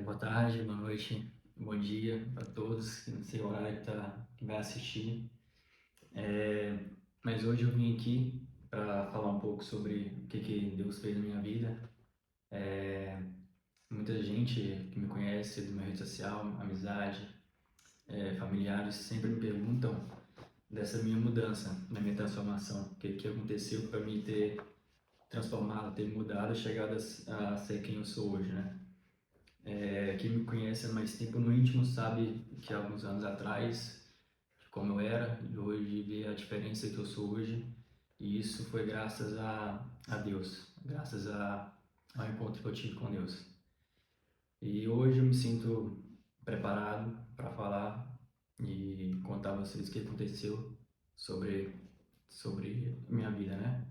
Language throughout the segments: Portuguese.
Boa tarde, boa noite, bom dia para todos, que não sei o horário que vai assistir. É, mas hoje eu vim aqui para falar um pouco sobre o que Deus fez na minha vida. Muita gente que me conhece do meu rede social, amizade, familiares, sempre me perguntam dessa minha mudança, da minha transformação, o que aconteceu para mim ter transformado, ter mudado, chegado a ser quem eu sou hoje, né? Quem me conhece há mais tempo no íntimo sabe que há alguns anos atrás, como eu era, e hoje vê a diferença que eu sou hoje. E isso foi graças a Deus, graças ao encontro que eu tive com Deus. E hoje eu me sinto preparado para falar e contar a vocês o que aconteceu sobre minha vida, né?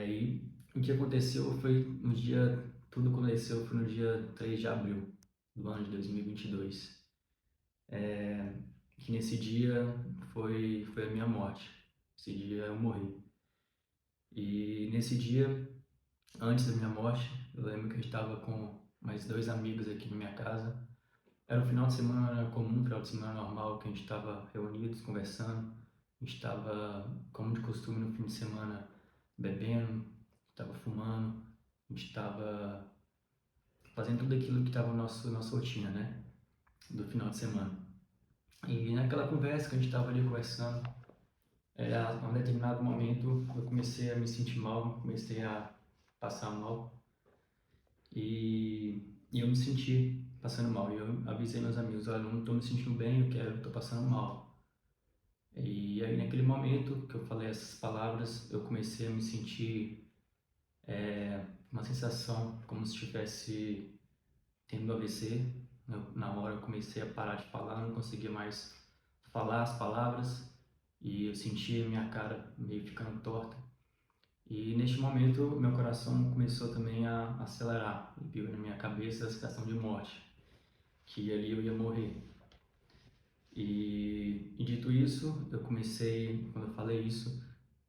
E o que aconteceu foi no dia, tudo aconteceu foi no dia 3 de abril do ano de 2022. Que nesse dia foi a minha morte. Esse dia eu morri. E nesse dia, antes da minha morte, eu lembro que eu estava com mais dois amigos aqui na minha casa. Era um final de semana comum, um final de semana normal, que a gente estava reunidos, conversando. A gente estava, como de costume, no fim de semana, bebendo, estava fumando, a gente estava fazendo tudo aquilo que estava na nossa rotina, né? Do final de semana. E naquela conversa que a gente estava ali conversando, a um determinado momento eu comecei a me sentir mal, comecei a passar mal e eu me senti passando mal. E eu avisei meus amigos, olha, eu não estou me sentindo bem, eu estou passando mal. E aí naquele momento que eu falei essas palavras, eu comecei a me sentir uma sensação como se estivesse tendo AVC. Na hora eu comecei a parar de falar, não conseguia mais falar as palavras e eu sentia minha cara meio ficando torta. E neste momento meu coração começou também a acelerar e veio na minha cabeça a sensação de morte, que ali eu ia morrer. E dito isso, eu comecei, quando eu falei isso,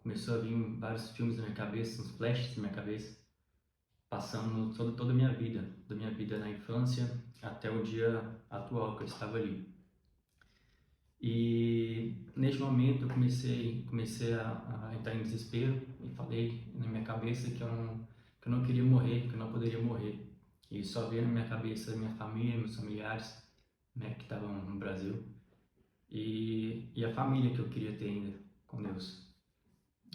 começou a vir vários filmes na minha cabeça, uns flashes na minha cabeça, passando toda a minha vida, da minha vida na infância até o dia atual que eu estava ali. E neste momento eu comecei a entrar em desespero e falei na minha cabeça que eu não queria morrer, que eu não poderia morrer. E só veio na minha cabeça minha família, meus familiares, né, que estavam no Brasil, e a família que eu queria ter ainda com Deus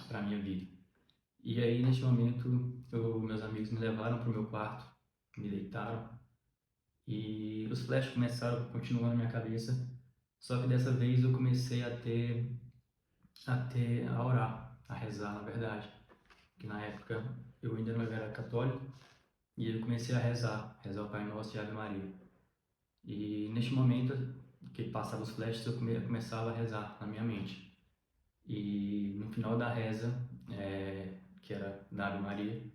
para minha vida. E aí neste momento meus amigos me levaram para o meu quarto, me deitaram e os flashes começaram a continuar na minha cabeça. Só que dessa vez eu comecei a orar, a rezar, na verdade. Que na época eu ainda não era católico e eu comecei a rezar o Pai Nosso e a Ave Maria. E neste momento que passava os flashes, eu começava a rezar na minha mente. E no final da reza, que era da Ave Maria,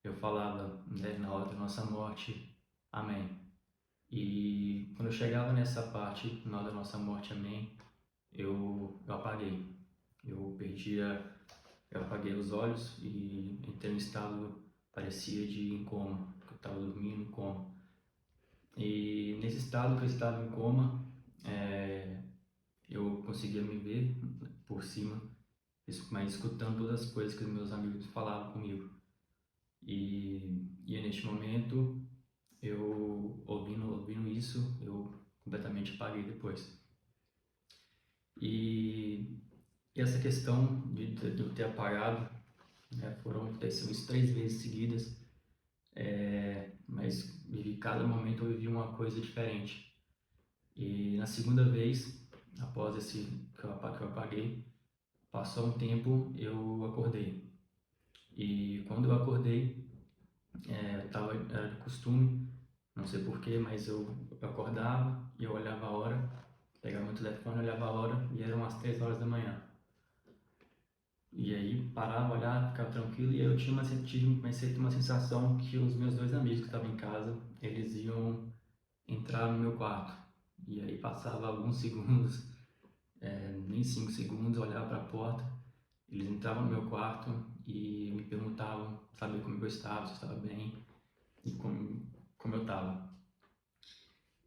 eu falava, né, na hora da nossa morte, Amém. E quando eu chegava nessa parte, na hora da nossa morte, Amém, eu apaguei. Eu perdia Eu apaguei os olhos e entrei em um estado parecia de em coma, que eu estava dormindo em coma. E nesse estado que eu estava em coma, eu conseguia me ver por cima, mas escutando todas as coisas que os meus amigos falavam comigo. E neste momento, eu ouvindo isso, eu completamente apaguei depois. E, e essa questão de eu ter apagado, né, aconteceu isso 3 vezes seguidas. Mas vivi cada momento eu vivi uma coisa diferente. E na segunda vez, após esse que eu apaguei, passou um tempo, eu acordei. E quando eu acordei, era de costume, não sei porquê, mas eu acordava e eu olhava a hora, pegava meu telefone, olhava a hora e eram as 3 horas da manhã. E aí parava, olhava, ficava tranquilo e aí eu comecei a ter uma sensação que os meus dois amigos que estavam em casa, eles iam entrar no meu quarto. E aí passava alguns segundos, nem 5 segundos, eu olhava para a porta, eles entravam no meu quarto e me perguntavam, saber como eu estava, se eu estava bem e como eu estava.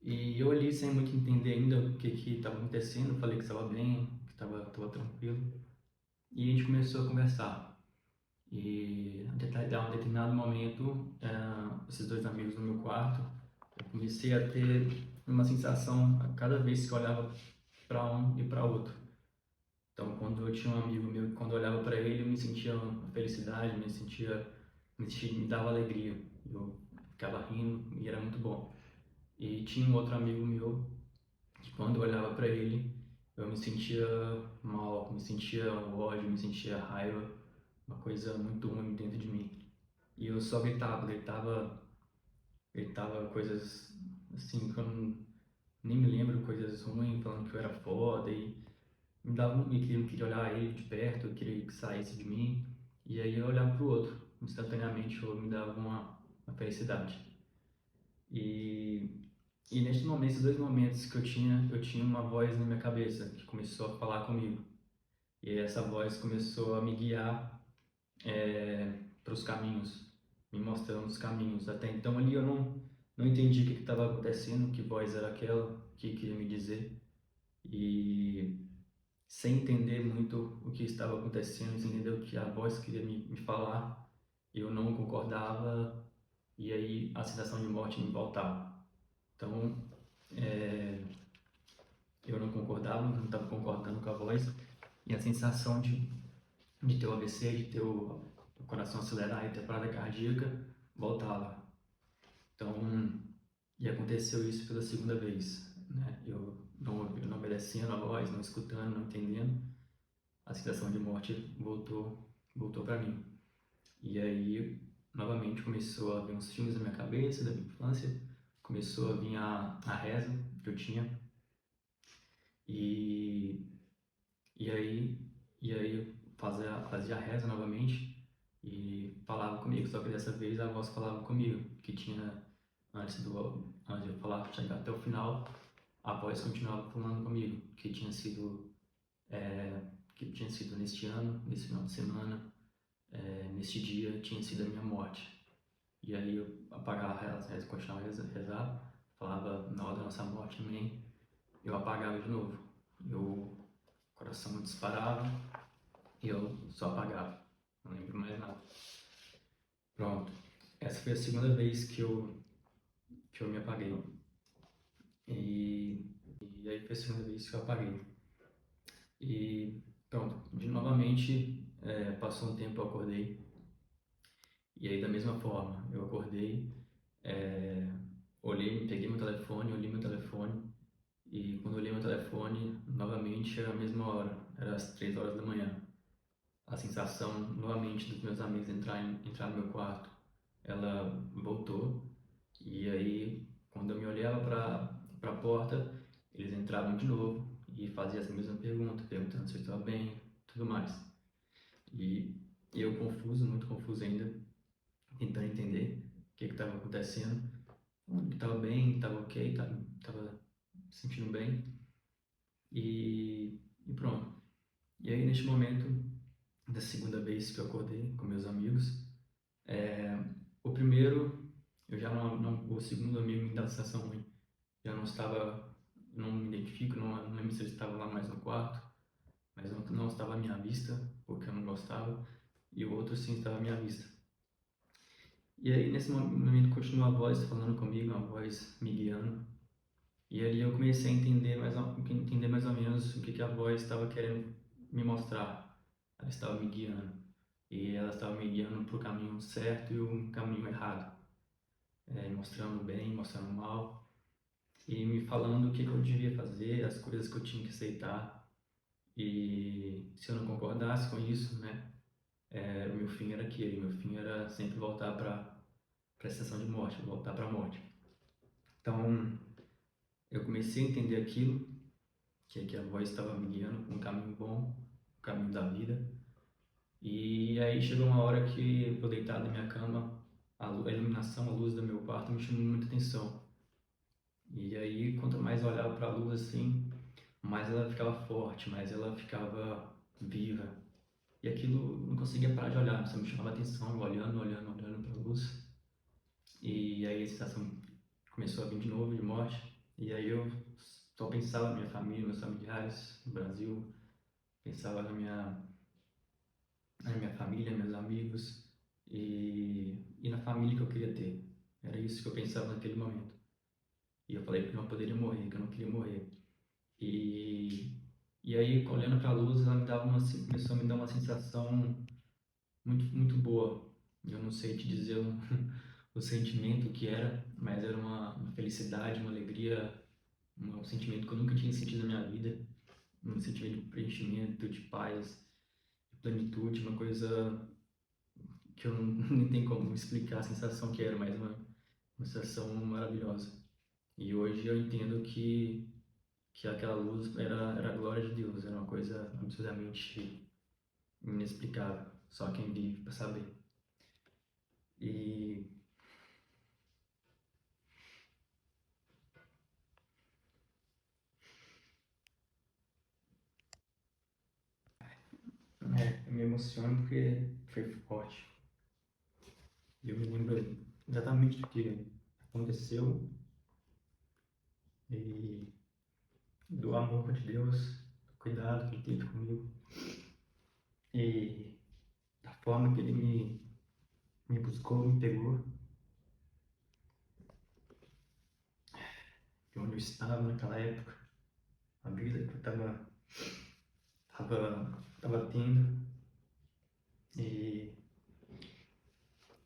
E eu ali sem muito entender ainda o que estava acontecendo, falei que estava bem, que estava tranquilo. E a gente começou a conversar. E a um determinado momento, esses dois amigos no meu quarto, eu comecei a ter uma sensação a cada vez que eu olhava para um e para outro. Então, quando eu tinha um amigo meu, quando eu olhava para ele, eu me sentia uma felicidade, me dava alegria. Eu ficava rindo e era muito bom. E tinha um outro amigo meu que quando eu olhava para ele, eu me sentia mal, me sentia ódio, me sentia raiva, uma coisa muito ruim dentro de mim. E eu só gritava coisas assim que eu nem me lembro, coisas ruins, falando que eu era foda e me queria olhar ele de perto, eu queria que saísse de mim. E aí eu olhava pro outro, instantaneamente eu me dava uma felicidade. E E nesses dois momentos que eu tinha uma voz na minha cabeça que começou a falar comigo. E essa voz começou a me guiar para os caminhos, me mostrando os caminhos. Até então ali eu não entendi o que estava acontecendo, que voz era aquela, o que queria me dizer. E sem entender muito o que estava acontecendo, sem entender o que a voz queria me falar, eu não concordava e aí a sensação de morte me voltava. Então, é, eu não concordava, não estava concordando com a voz, e a sensação de ter o AVC, de ter o coração acelerar e ter parada cardíaca, voltava. Então, e aconteceu isso pela segunda vez, né? Eu não obedecendo a voz, não escutando, não entendendo, a sensação de morte voltou para mim. E aí, novamente, começou a vir uns filmes na minha cabeça, da minha infância, começou a vir a reza que eu tinha, e E aí, e aí eu fazia a reza novamente e falava comigo, só que dessa vez a voz falava comigo, que tinha, antes de eu falar, chegar até o final, a voz continuava falando comigo, que tinha sido neste ano, nesse final de semana, neste dia, tinha sido a minha morte. E aí eu apagava a reza, continuava a rezar, falava na hora da nossa morte também, eu apagava de novo. O coração disparava, e eu só apagava, não lembro mais nada. Pronto, essa foi a segunda vez que eu me apaguei. E, e aí foi a segunda vez que eu apaguei. E pronto, novamente, passou um tempo, eu acordei. E aí da mesma forma, eu acordei, é, peguei meu telefone, olhei meu telefone. E quando eu olhei meu telefone, novamente era a mesma hora, era às 3 horas da manhã. A sensação novamente dos meus amigos entrar no meu quarto, ela voltou. E aí, quando eu me olhava para a porta, eles entravam de novo e faziam essa mesma pergunta, perguntando se eu estava bem, tudo mais. E eu confuso, muito confuso ainda, tentando entender o que estava acontecendo. Que estava bem, estava ok, estava me sentindo bem. E pronto. E aí, neste momento, da segunda vez que eu acordei com meus amigos, o primeiro, eu já o segundo amigo me dá uma sensação ruim. Já não estava, não me identifico, não lembro se ele estava lá mais no quarto, mas não estava à minha vista, porque eu não gostava, e o outro sim estava à minha vista. E aí, nesse momento, continua a voz falando comigo, a voz me guiando, e ali eu comecei a entender mais ou menos o que a voz estava querendo me mostrar. Ela estava me guiando, e ela estava me guiando para o caminho certo e o caminho errado, mostrando o bem, mostrando o mal, e me falando o que eu devia fazer, as coisas que eu tinha que aceitar. E se eu não concordasse com isso, né, o meu fim era aquele, meu fim era sempre voltar para a sensação de morte, voltar para a morte. Então, eu comecei a entender aquilo, que a voz estava me guiando para um caminho bom, o caminho da vida. E aí chegou uma hora que eu deitado na minha cama, a iluminação, a luz do meu quarto me chamou muita atenção. E aí, quanto mais eu olhava para a luz assim, mais ela ficava forte, mais ela ficava viva. E aquilo não conseguia parar de olhar, só me chamava a atenção, olhando para a luz. E aí a sensação começou a vir de novo de morte. E aí eu só pensava na minha família, meus familiares no Brasil, pensava na minha família, meus amigos e na família que eu queria ter. Era isso que eu pensava naquele momento. E eu falei que eu não poderia morrer, que eu não queria morrer. E, e aí, olhando para a luz, ela começou a me dar uma sensação muito boa. Eu não sei te dizer o sentimento que era, mas era uma felicidade, uma alegria, um sentimento que eu nunca tinha sentido na minha vida. Um sentimento de preenchimento, de paz, de plenitude, uma coisa que eu não, nem tem como explicar a sensação que era, mas uma sensação maravilhosa. E hoje eu entendo que aquela luz era a glória de Deus, era uma coisa absurdamente inexplicável. Só quem vive para saber. E eu me emociono porque foi forte. Eu me lembro exatamente do que aconteceu e do amor de Deus, do cuidado que Ele teve comigo e da forma que Ele me buscou, me pegou, de onde eu estava naquela época, a vida que eu tava tendo. E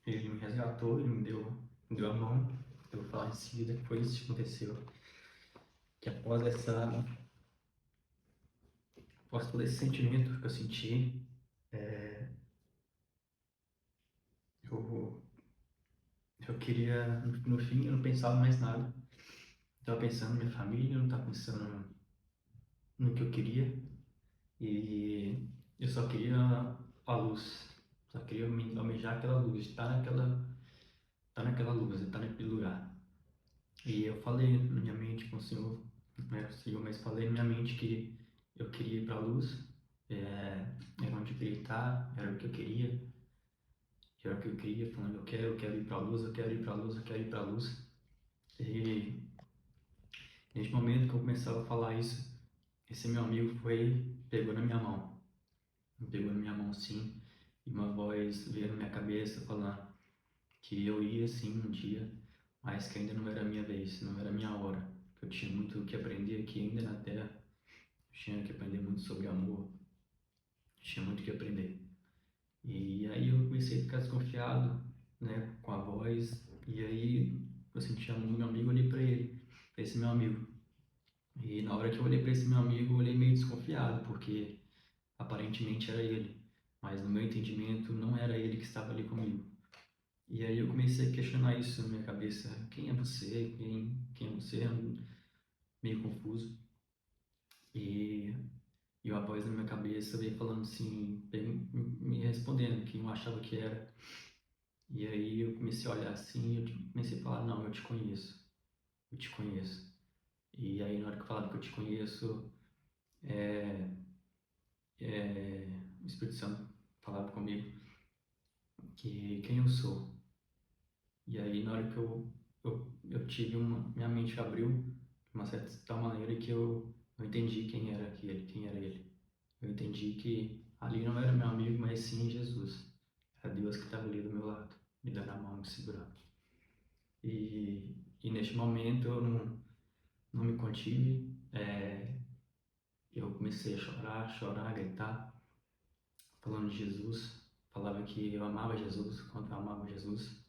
Ele me resgatou, Ele me deu a mão. Eu vou falar em seguida que foi isso que aconteceu. Que após todo esse sentimento que eu senti, eu, eu queria, no fim, eu não pensava mais nada. Eu tava pensando na minha família, eu não tava pensando no que eu queria. E eu só queria a luz. Só queria almejar aquela luz, estar naquela luz, estar naquele lugar. E eu falei na minha mente com o Senhor, não era o Senhor, mas falei na minha mente que eu queria ir para a luz, era onde eu queria estar, era o que eu queria, era o que eu queria, falando eu quero ir para a luz, eu quero ir para a luz, eu quero ir para a luz. E neste momento que eu começava a falar isso, esse meu amigo pegou na minha mão, pegou na minha mão sim, e uma voz veio na minha cabeça falando que eu ia sim um dia, mas que ainda não era a minha vez, não era a minha hora, que eu tinha muito o que aprender aqui ainda na Terra, eu tinha que aprender muito sobre amor, tinha muito o que aprender. E aí eu comecei a ficar desconfiado, né, com a voz, e aí eu senti a mão do meu amigo, eu olhei para ele, para esse meu amigo. E na hora que eu olhei para esse meu amigo, eu olhei meio desconfiado, porque aparentemente era ele, mas no meu entendimento não era ele que estava ali comigo. E aí eu comecei a questionar isso na minha cabeça. Quem é você? Quem é você? Meio confuso. E, e uma voz na minha cabeça veio falando assim, me respondendo quem eu achava que era. E aí eu comecei a olhar assim, comecei a falar, não, eu te conheço. Eu te conheço. E aí na hora que eu falava que eu te conheço, é, o Espírito Santo falava comigo que quem eu sou. E aí na hora que eu tive minha mente abriu de uma certa tal maneira que eu entendi quem era aquele, quem era ele. Eu entendi que ali não era meu amigo, mas sim Jesus. Era Deus que estava ali do meu lado, me dando a mão, me segurando. E neste momento eu não me contive, eu comecei a chorar, gritar, falando de Jesus. Falava que eu amava Jesus, quanto eu amava Jesus.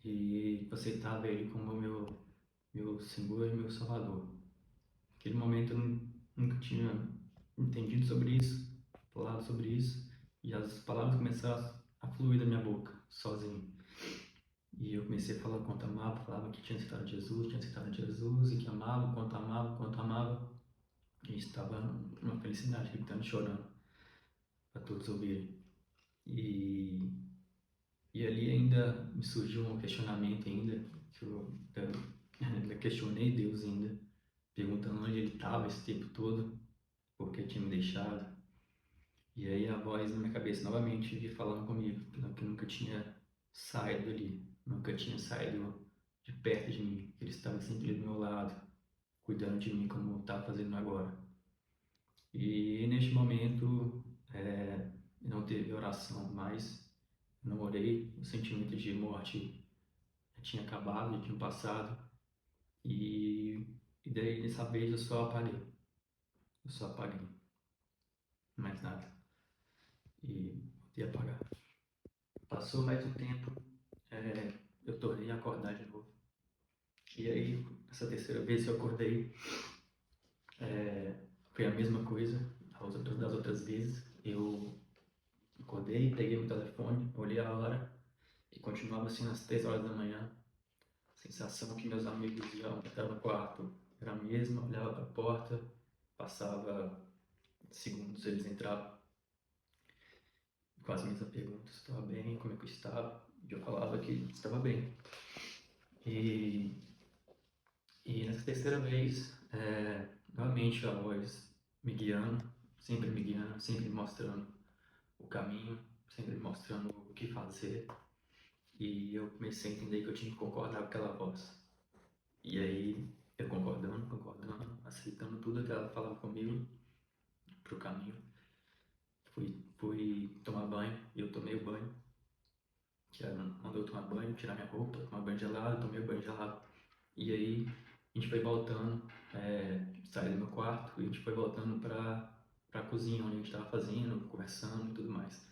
E aceitava Ele como meu Senhor e meu Salvador. Naquele momento eu nunca tinha entendido sobre isso, falado sobre isso, e as palavras começaram a fluir da minha boca, sozinho. E eu comecei a falar o quanto amava, falava que tinha aceitado Jesus, e que amava, o quanto amava, e estava numa felicidade, gritando, chorando, para todos ouvirem. E, e ali ainda me surgiu um questionamento ainda, que ainda questionei Deus ainda, perguntando onde ele estava esse tempo todo, porque tinha me deixado. E aí a voz na minha cabeça novamente de falando comigo, que eu nunca tinha saído ali, nunca tinha saído de perto de mim, que ele estava sempre ali do meu lado, cuidando de mim como está fazendo agora. E neste momento não teve oração mais, não orei, o sentimento de morte já tinha acabado, já tinha passado, e, e daí dessa vez eu só apaguei, mais nada, e voltei a apagar. Passou mais um tempo, eu tornei a acordar de novo, e aí, essa terceira vez que eu acordei, foi a mesma coisa das outras vezes, eu acordei, peguei meu telefone, olhei a hora, e continuava assim às 3 horas da manhã. A sensação que meus amigos iam entrar no quarto era a mesma, olhava para a porta, passava segundos, eles entravam com as mesmas perguntas, estava bem, como é que eu estava? E eu falava que estava bem. E, e nessa terceira vez, novamente a voz me guiando, sempre me mostrando o caminho, sempre me mostrando o que fazer. E eu comecei a entender que eu tinha que concordar com aquela voz. E aí, eu concordando, aceitando tudo que ela falava comigo pro caminho. Fui tomar banho, e eu tomei o banho, que ela mandou eu tomar banho, tirar minha roupa, tomar banho gelado, tomei o banho gelado. E aí, a gente foi voltando, saí do meu quarto, e a gente foi voltando pra cozinha, onde a gente estava fazendo, conversando e tudo mais.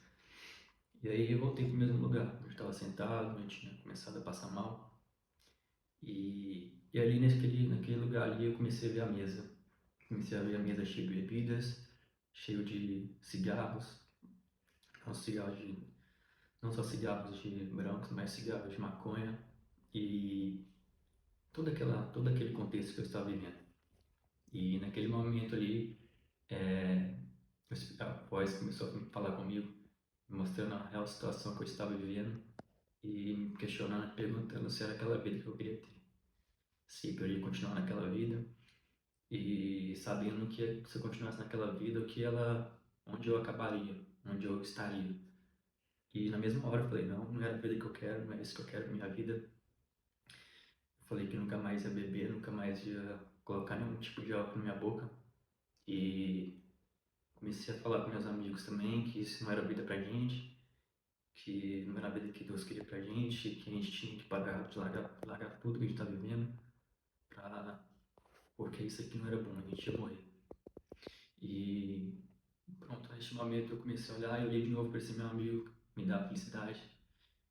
E aí, eu voltei pro mesmo lugar, onde eu estava sentado, eu tinha começado a passar mal. E ali naquele lugar ali eu comecei a ver a mesa. Comecei a ver a mesa cheia de bebidas, cheio de cigarros, não, cigarros de, não só cigarros de brancos, mas cigarros de maconha e todo aquele contexto que eu estava vivendo. E naquele momento ali, é, a voz começou a falar comigo, me mostrando a real situação que eu estava vivendo e me questionando, perguntando se era aquela vida que eu queria ter. Se eu queria continuar naquela vida e sabendo que se eu continuasse naquela vida, onde eu acabaria, onde eu estaria. E na mesma hora eu falei, não, não é a vida que eu quero, não é isso que eu quero pra minha vida. Eu falei que nunca mais ia beber, nunca mais ia colocar nenhum tipo de álcool na minha boca. E comecei a falar com meus amigos também que isso não era vida pra gente, que não era a vida que Deus queria pra gente, que a gente tinha que parar de largar tudo que a gente tá vivendo, porque isso aqui não era bom, a gente ia morrer. E pronto, neste momento eu comecei a olhar e olhei de novo para esse meu amigo, me dá felicidade.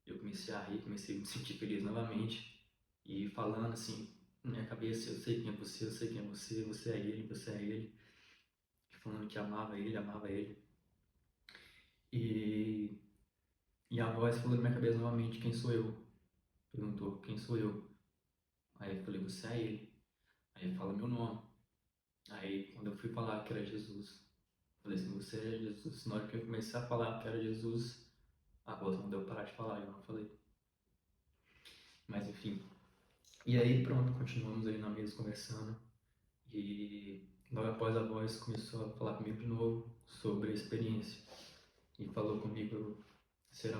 Eu comecei a rir, comecei a me sentir feliz novamente. E falando assim, na minha cabeça, eu sei quem é você, eu sei quem é você, você é ele, você é ele. E falando que amava ele, amava ele. E, e a voz falou na minha cabeça novamente, quem sou eu? Perguntou, quem sou eu? Aí eu falei, você é ele. Aí ele fala meu nome. Aí quando eu fui falar que era Jesus, eu falei assim, você é Jesus. Na hora que eu comecei a falar que era Jesus, a voz não deu parar de falar, eu não falei. Mas enfim. E aí pronto, continuamos aí na mesa conversando. E logo após a voz começou a falar comigo de novo sobre a experiência. E falou comigo se era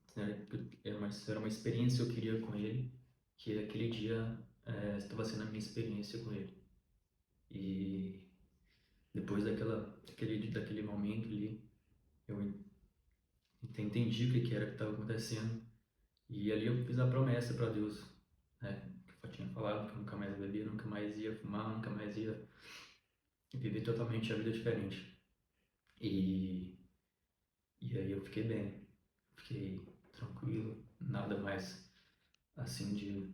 se era uma experiência que eu queria com ele, que aquele dia estava sendo a minha experiência com ele. E depois daquele momento ali, eu entendi o que era que estava acontecendo. E ali eu fiz a promessa para Deus, né? Que eu tinha falado que eu nunca mais bebia, nunca mais ia fumar, nunca mais ia viver totalmente a vida diferente. E, e aí eu fiquei bem, fiquei tranquilo, nada mais assim de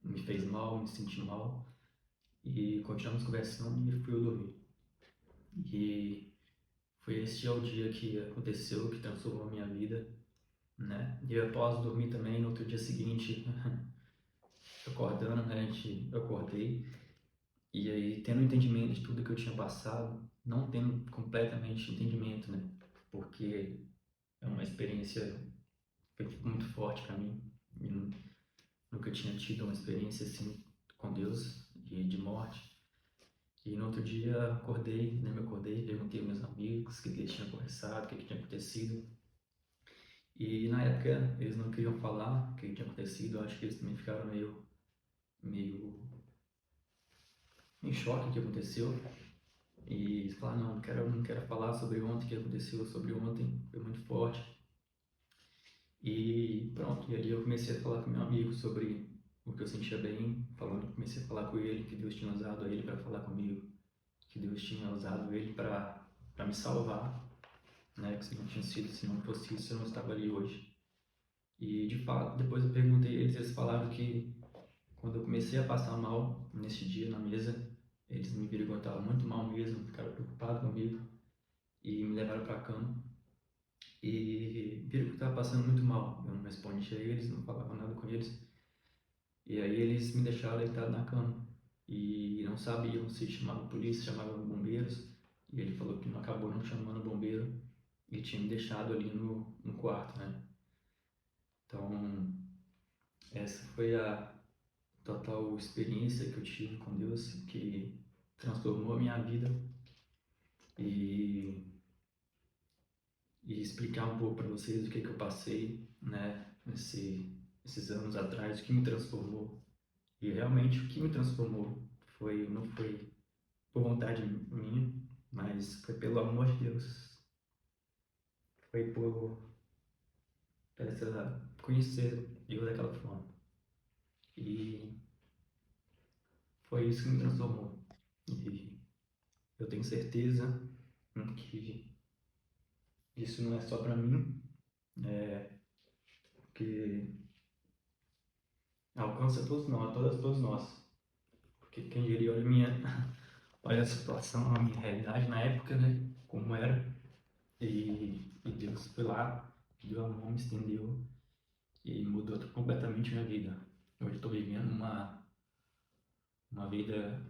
me fez mal, me senti mal. E continuamos conversando e fui eu dormir. E foi esse o dia que aconteceu, que transformou a minha vida, né? E após dormir também, no outro dia seguinte, acordando, né? Eu acordei. E aí, tendo entendimento de tudo que eu tinha passado, não tendo completamente entendimento, né? Porque é uma experiência que foi muito forte para mim. E nunca tinha tido uma experiência assim com Deus, de morte. E no outro dia acordei, né? Me acordei, perguntei aos meus amigos o que eles tinham conversado, o que tinha acontecido. E na época eles não queriam falar o que tinha acontecido, eu acho que eles também ficaram meio em choque com o que aconteceu. E falar, não quero falar sobre ontem, o que aconteceu sobre ontem, foi muito forte. E pronto, e ali eu comecei a falar com meu amigo sobre o que eu sentia bem, comecei a falar com ele que Deus tinha usado ele para falar comigo, que Deus tinha usado ele para me salvar, né? Que se não tinha sido, se não fosse isso, eu não estava ali hoje. E de fato, depois eu perguntei a eles, eles falaram que quando eu comecei a passar mal nesse dia na mesa, eles me viram que eu estava muito mal mesmo, ficaram preocupados comigo e me levaram para a cama. E viram que eu estava passando muito mal. Eu não respondia a eles, não falava nada com eles. E aí eles me deixaram deitado na cama. E não sabiam se chamava polícia, chamava bombeiros. E ele falou que não acabou não chamando bombeiro e tinha me deixado ali no quarto, né? Então, essa foi a total experiência que eu tive com Deus, que transformou a minha vida. E, e explicar um pouco para vocês o que eu passei, né? Esses anos atrás, o que me transformou. E realmente o que me transformou não foi por vontade minha, mas foi pelo amor de Deus. Foi por conhecer Deus daquela forma. E foi isso que me transformou. E eu tenho certeza que isso não é só para mim, que alcança todos nós, todos nós. Porque quem diria, olha a situação, a minha realidade na época, né? Como era. E Deus foi lá, deu a mão, me estendeu e mudou completamente minha vida. Hoje estou vivendo uma vida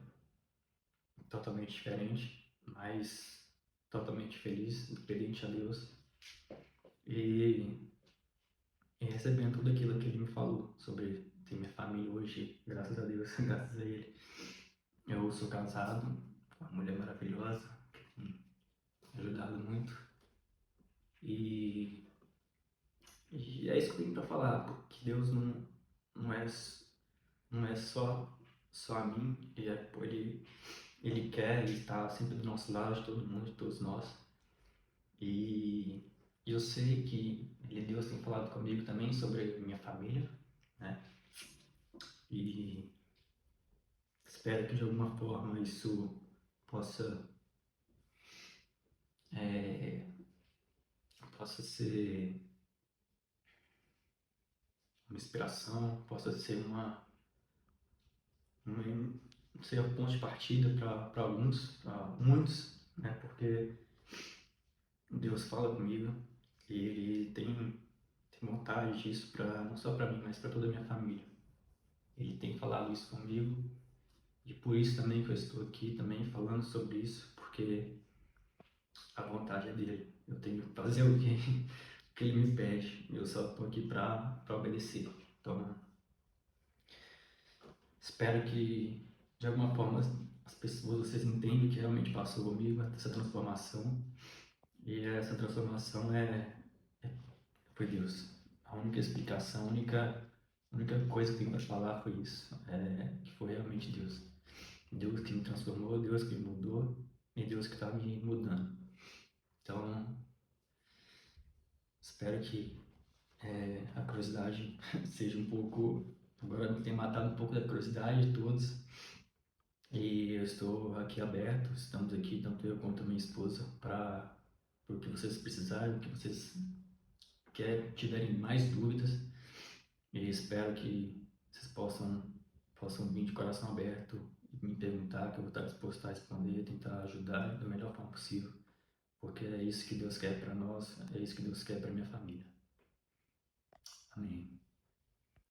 totalmente diferente, mas totalmente feliz, dependente a Deus e, e recebendo tudo aquilo que Ele me falou sobre ter minha família hoje, graças a Deus, graças a Ele. Eu sou casado com uma mulher maravilhosa, que tem me ajudado muito e, e é isso que eu tenho para falar, porque Deus não é não é só a mim, ele quer, ele está sempre do nosso lado, de todo mundo, de todos nós. E eu sei que Deus tem falado comigo também sobre minha família, né? E espero que de alguma forma isso possa, é, possa ser uma inspiração, possa ser não sei, um ponto de partida para alguns, para muitos, né? Porque Deus fala comigo e Ele tem vontade disso para não só para mim, mas para toda a minha família. Ele tem falado isso comigo e por isso também que eu estou aqui também falando sobre isso, porque a vontade é dele. Eu tenho que fazer o que, o que ele me pede. Eu só estou aqui para obedecer. Então, espero que de alguma forma as pessoas, vocês entendem que realmente passou comigo essa transformação. E essa transformação foi Deus. A única explicação, a única coisa que eu tenho para falar foi isso. Que foi realmente Deus. Deus que me transformou, Deus que me mudou e Deus que está me mudando. Então, espero que a curiosidade seja um pouco. Agora me tenha matado um pouco da curiosidade de todos. E eu estou aqui aberto, estamos aqui, tanto eu quanto a minha esposa, para o que vocês precisarem, o que vocês tiverem mais dúvidas. E espero que vocês possam vir de coração aberto e me perguntar, que eu vou estar disposto a responder, tentar ajudar da melhor forma possível. Porque é isso que Deus quer para nós, é isso que Deus quer para minha família. Amém.